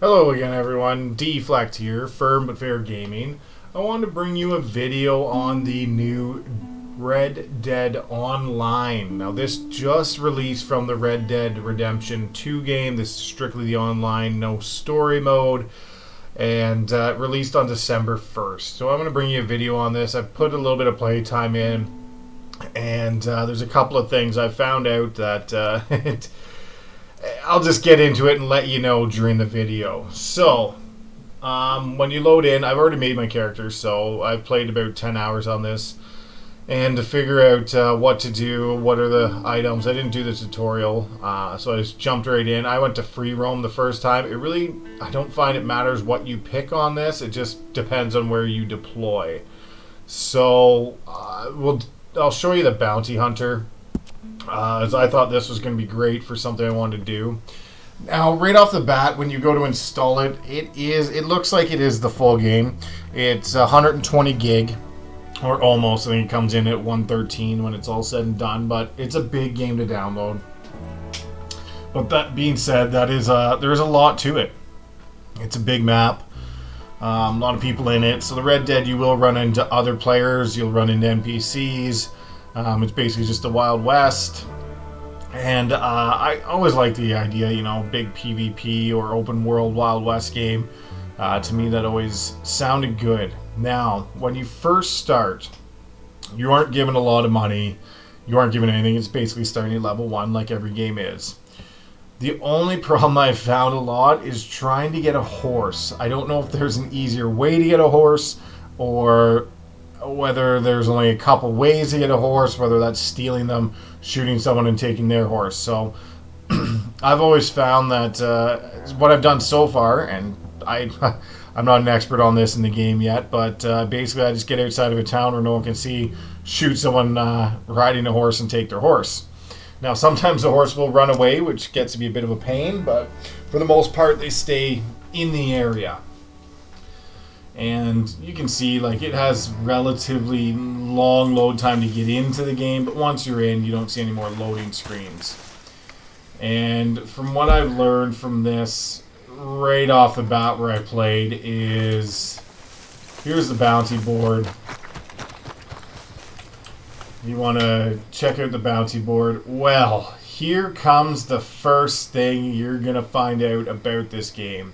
Hello again, everyone. Dflekd here, Firm But Fair Gaming. I wanted to bring you a video on the new Red Dead Online. Now, this just released from the Red Dead Redemption 2 game. This is strictly the online, no story mode, and released on December 1st. So I'm going to bring you a video on this. I've put a little bit of playtime in, and there's a couple of things I found out that I'll just get into it and let you know during the video. So, when you load in, I've already made my character, so I've played about 10 hours on this. And to figure out what to do, what are the items, I didn't do the tutorial, so I just jumped right in. I went to free roam the first time. I don't find it matters what you pick on this, it just depends on where you deploy. So, I'll show you the bounty hunter. As I thought this was going to be great for something I wanted to do. Now, right off the bat, when you go to install it, it looks like it is the full game. It's 120 gig, or almost. I think it comes in at 113 when it's all said and done, but it's a big game to download. But that being said, there's a lot to it. It's a big map. A lot of people in it. So the Red Dead, you will run into other players. You'll run into NPCs. It's basically just the Wild West, and I always like the idea, big PvP or open world Wild West game. To me, that always sounded good. Now, when you first start, you aren't given a lot of money, you aren't given anything. It's basically starting at level 1 like every game is. The only problem I've found a lot is trying to get a horse. I don't know if there's an easier way to get a horse, or whether there's only a couple ways to get a horse, whether that's stealing them, shooting someone and taking their horse. So I've always found that what I've done so far, and I'm not an expert on this in the game yet, but basically I just get outside of a town where no one can see, shoot someone riding a horse and take their horse. Now, sometimes the horse will run away, which gets to be a bit of a pain, but for the most part they stay in the area. And you can see, it has relatively long load time to get into the game, but once you're in, you don't see any more loading screens. And from what I've learned from this, right off the bat where I played, is here's the bounty board. You want to check out the bounty board. Well, here comes the first thing you're going to find out about this game.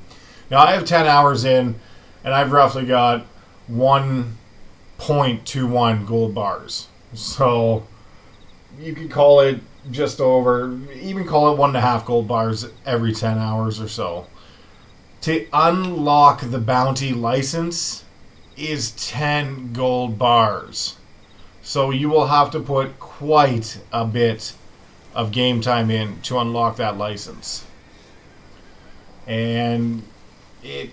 Now, I have 10 hours in, and I've roughly got 1.21 gold bars. So you could call it just over, even call it 1.5 gold bars every 10 hours or so. To unlock the bounty license is 10 gold bars. So you will have to put quite a bit of game time in to unlock that license. And it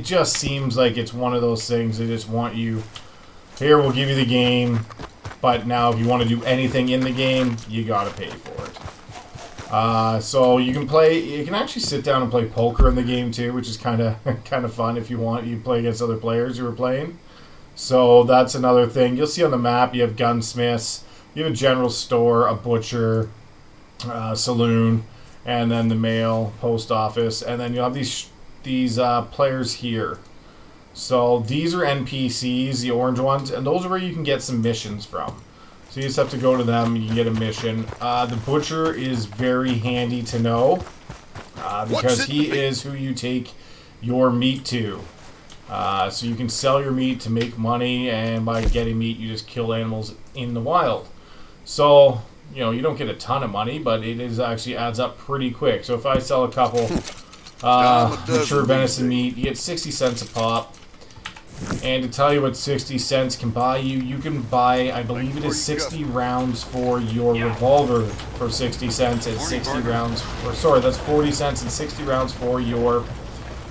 just seems like it's one of those things they just want you, here, we'll give you the game, but now if you want to do anything in the game, you gotta pay for it. So you can actually sit down and play poker in the game too, which is kind of fun if you want. You play against other players who are playing. So that's another thing. You'll see on the map you have gunsmiths, you have a general store, a butcher, saloon, and then the mail, post office, and then you'll have these players here. So these are NPCs, the orange ones, and those are where you can get some missions from. So you just have to go to them, you can get a mission. The butcher is very handy to know, because he is who you take your meat to. So you can sell your meat to make money, and by getting meat you just kill animals in the wild. So, you don't get a ton of money, but it actually adds up pretty quick. So if I sell a couple mature venison meat, you get 60 cents a pop. And to tell you what 60 cents can buy you, you can buy, I believe it is 60 rounds for your revolver for 60 cents, and 60 rounds, or sorry, that's 40 cents and 60 rounds for your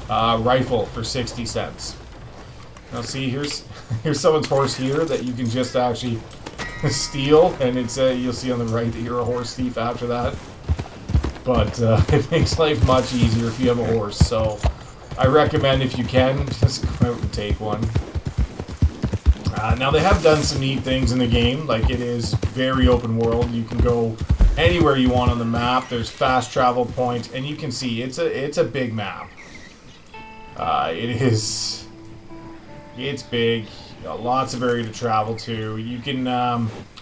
rifle for 60 cents. Now see, here's someone's horse here that you can just actually steal, and you'll see on the right that you're a horse thief after that. But it makes life much easier if you have a horse, so I recommend, if you can, just go out and take one. Now, they have done some neat things in the game, like it is very open world. You can go anywhere you want on the map. There's fast travel points, and you can see it's a big map. It's big. Lots of area to travel to. You can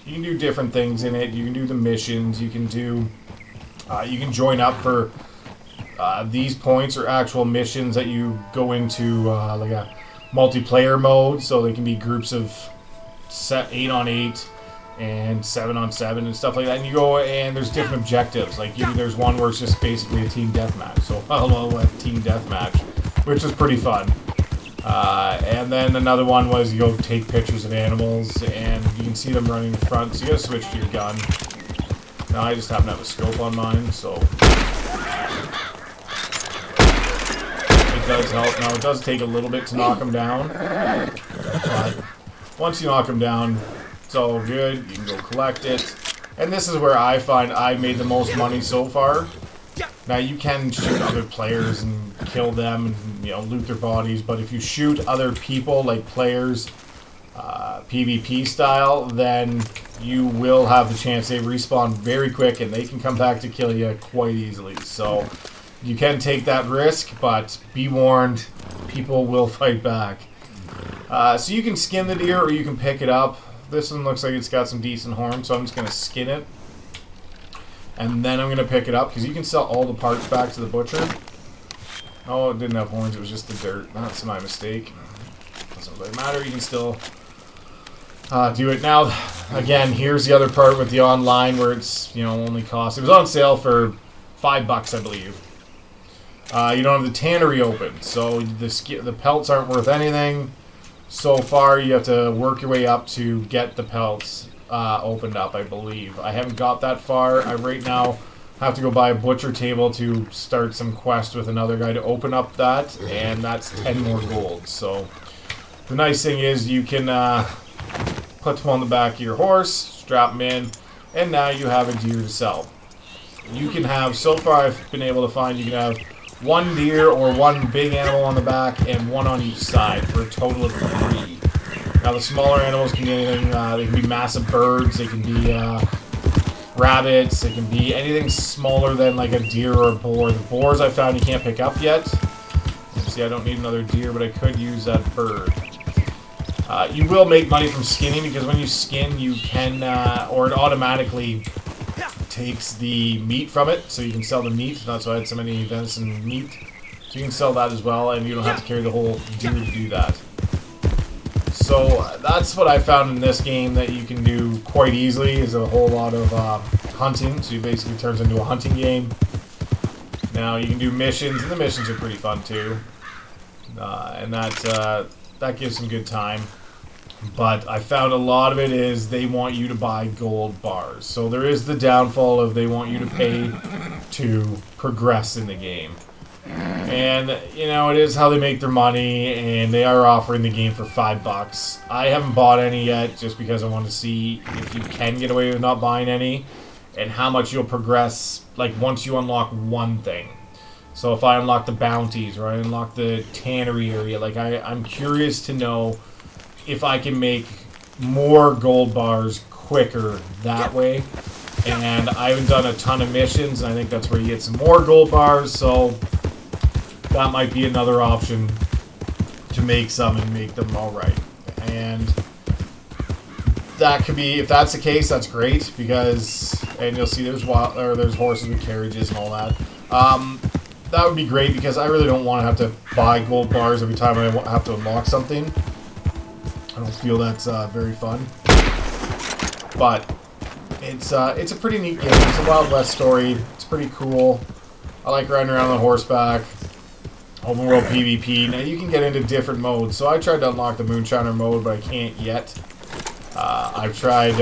do different things in it. You can do the missions. You can join up for these points or actual missions that you go into like a multiplayer mode. So they can be groups of 8 on 8 and 7 on 7 and stuff like that. And you go and there's different objectives. Like there's one where it's just basically a team deathmatch. So hello, a team deathmatch, which is pretty fun. And then another one was you go take pictures of animals, and you can see them running in front, so you gotta switch to your gun. Now I just happen to have a scope on mine, so it does help. Now it does take a little bit to knock them down, but once you knock them down, it's all good. You can go collect it. And this is where I find I've made the most money so far. Now you can shoot other players and kill them and loot their bodies, but if you shoot other people like players, PvP style, then you will have the chance they respawn very quick and they can come back to kill you quite easily. So you can take that risk, but be warned, people will fight back. So you can skin the deer or you can pick it up. This one looks like it's got some decent horns, so I'm just going to skin it. And then I'm going to pick it up, because you can sell all the parts back to the butcher. Oh, it didn't have horns, it was just the dirt. That's my mistake. Doesn't really matter, you can still do it. Now, again, here's the other part with the online where it's, only cost. It was on sale for $5, I believe. You don't have the tannery open, so the pelts aren't worth anything. So far, you have to work your way up to get the pelts opened up, I believe. I haven't got that far. I right now have to go buy a butcher table to start some quest with another guy to open up that, and that's 10 more gold. So the nice thing is you can put them on the back of your horse, strap them in, and now you have a deer to sell. You can have, so far I've been able to find, you can have one deer or one big animal on the back and one on each side for a total of 3. Now the smaller animals can be anything, they can be massive birds, they can be rabbits, they can be anything smaller than like a deer or a boar. The boars I found you can't pick up yet. See, I don't need another deer, but I could use that bird. You will make money from skinning, because when you skin you can, or it automatically takes the meat from it, so you can sell the meat. That's why I had so many venison meat. So you can sell that as well, and you don't have to carry the whole deer to do that. So that's what I found in this game that you can do quite easily, is a whole lot of hunting. So it basically turns into a hunting game. Now you can do missions, and the missions are pretty fun too. And that gives some good time. But I found a lot of it is they want you to buy gold bars. So there is the downfall of they want you to pay to progress in the game. And, it is how they make their money, and they are offering the game for $5. I haven't bought any yet, just because I want to see if you can get away with not buying any, and how much you'll progress, like, once you unlock one thing. So if I unlock the bounties, or I unlock the tannery area, like, I'm curious to know if I can make more gold bars quicker that way. And I haven't done a ton of missions, and I think that's where you get some more gold bars, so that might be another option to make some and make them alright. And that could be, if that's the case, that's great, because, and you'll see there's horses with carriages and all that. That would be great, because I really don't want to have to buy gold bars every time I have to unlock something. I don't feel that's very fun. But it's a pretty neat game. It's a Wild West story. It's pretty cool. I like riding around on horseback. Open world PvP. Now you can get into different modes. So I tried to unlock the Moonshiner mode, but I can't yet. I've tried,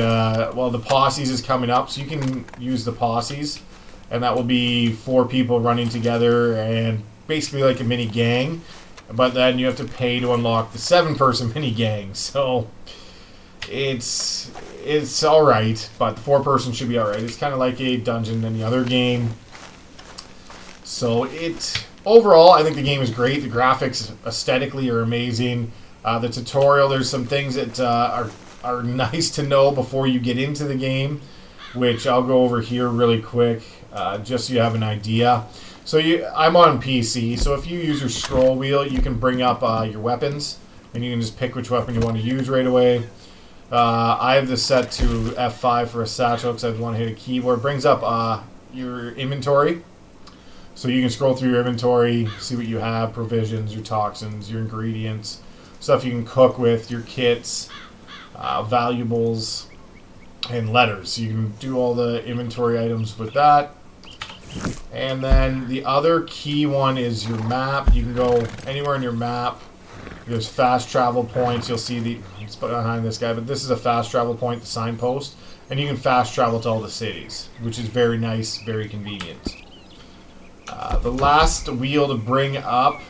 well, the posses is coming up, so you can use the posses. And that will be 4 people running together and basically like a mini gang. But then you have to pay to unlock the 7-person mini gang. So it's alright, but the 4-person should be alright. It's kind of like a dungeon in any other game. So overall, I think the game is great. The graphics aesthetically are amazing. The tutorial, there's some things that are nice to know before you get into the game. which I'll go over here really quick, just so you have an idea. So I'm on PC, so if you use your scroll wheel, you can bring up your weapons, and you can just pick which weapon you want to use right away. I have this set to F5 for a satchel because I want to hit a keyboard. It brings up your inventory. So you can scroll through your inventory, see what you have, provisions, your toxins, your ingredients, stuff you can cook with, your kits, valuables, and letters. So you can do all the inventory items with that. And then the other key one is your map. You can go anywhere in your map. There's fast travel points. You'll see it's behind this guy, but this is a fast travel point, the signpost. And you can fast travel to all the cities, which is very nice, very convenient. The last wheel to bring up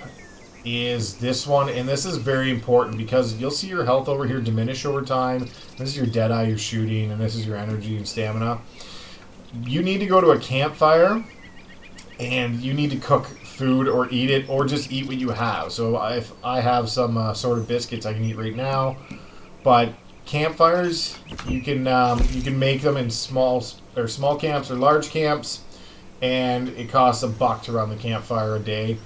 is this one, and this is very important because you'll see your health over here diminish over time. This is your deadeye you're shooting, and this is your energy and stamina. You need to go to a campfire, and you need to cook food or eat it, or just eat what you have. So if I have some sort of biscuits I can eat right now, but campfires, you can make them in small camps or large camps, and it costs $1 to run the campfire a day.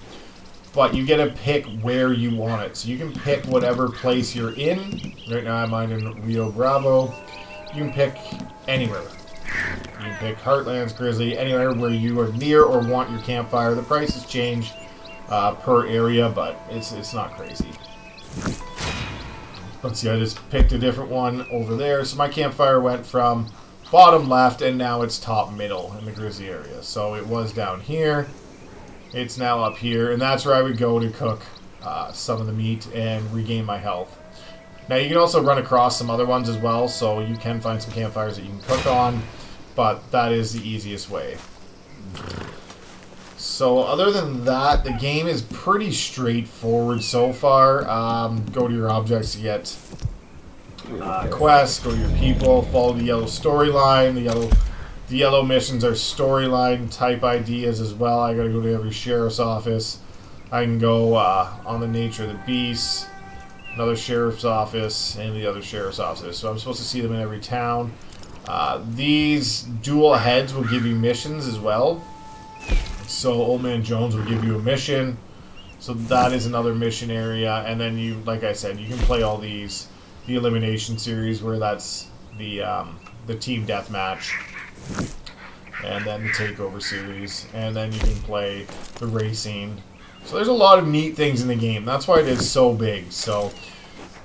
But you get to pick where you want it. So you can pick whatever place you're in. Right now I'm in Rio Bravo. You can pick anywhere. You can pick Heartlands, Grizzly, anywhere where you are near or want your campfire. The prices change per area, but it's not crazy. Let's see, I just picked a different one over there. So my campfire went from bottom left, and now it's top middle in the Grizzly area. So it was down here. It's now up here, and that's where I would go to cook some of the meat and regain my health. Now you can also run across some other ones as well, so you can find some campfires that you can cook on, but that is the easiest way. So other than that, the game is pretty straightforward so far. Go to your objects to get quests, go to your people, follow the yellow storyline. The yellow missions are storyline type ideas as well. I gotta go to every sheriff's office. I can go on the nature of the beast, another sheriff's office, and the other sheriff's office. So I'm supposed to see them in every town. These dual heads will give you missions as well. So Old Man Jones will give you a mission. So that is another mission area. And then you, like I said, you can play all these. The elimination series, where that's the team deathmatch, and then the takeover series, and then you can play the racing. So there's a lot of neat things in the game. That's why it is so big. So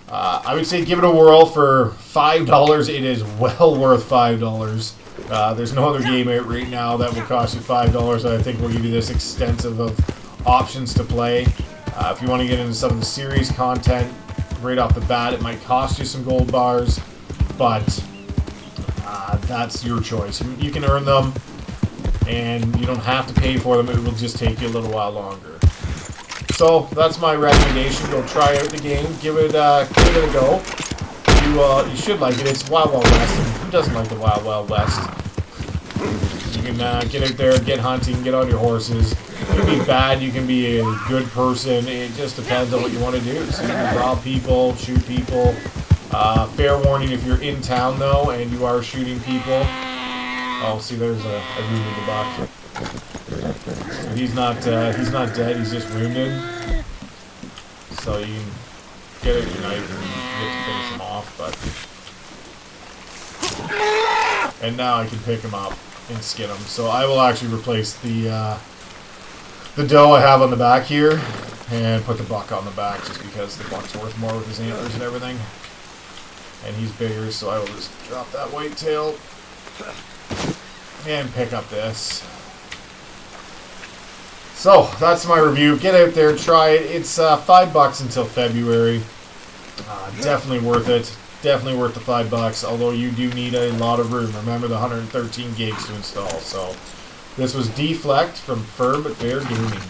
I would say give it a whirl for $5. It is well worth $5. There's no other game out right now that will cost you $5 that I think will give you this extensive of options to play. If you want to get into some of the series content, right off the bat, it might cost you some gold bars, but that's your choice. You can earn them, and you don't have to pay for them. It will just take you a little while longer. So that's my recommendation. Go try out the game. Give it a go. You should like it. It's Wild Wild West. Who doesn't like the Wild Wild West? You can get out there, get hunting, get on your horses. You can be bad, you can be a good person. It just depends on what you want to do. So you can rob people, shoot people. Fair warning, if you're in town though and you are shooting people. Oh, see, there's a wounded the buck. So he's not dead. He's just wounded. So you can get out your knife and get to finish him off. But and now I can pick him up and skin him. So I will actually replace the doe I have on the back here and put the buck on the back, just because the buck's worth more with his antlers and everything. And he's bigger, so I will just drop that white tail and pick up this. So that's my review. Get out there, try it. It's $5 until February. Definitely worth it. Definitely worth the $5, although you do need a lot of room. Remember the 113 gigs to install. So this was Dflekd from Firm but Fair Gaming.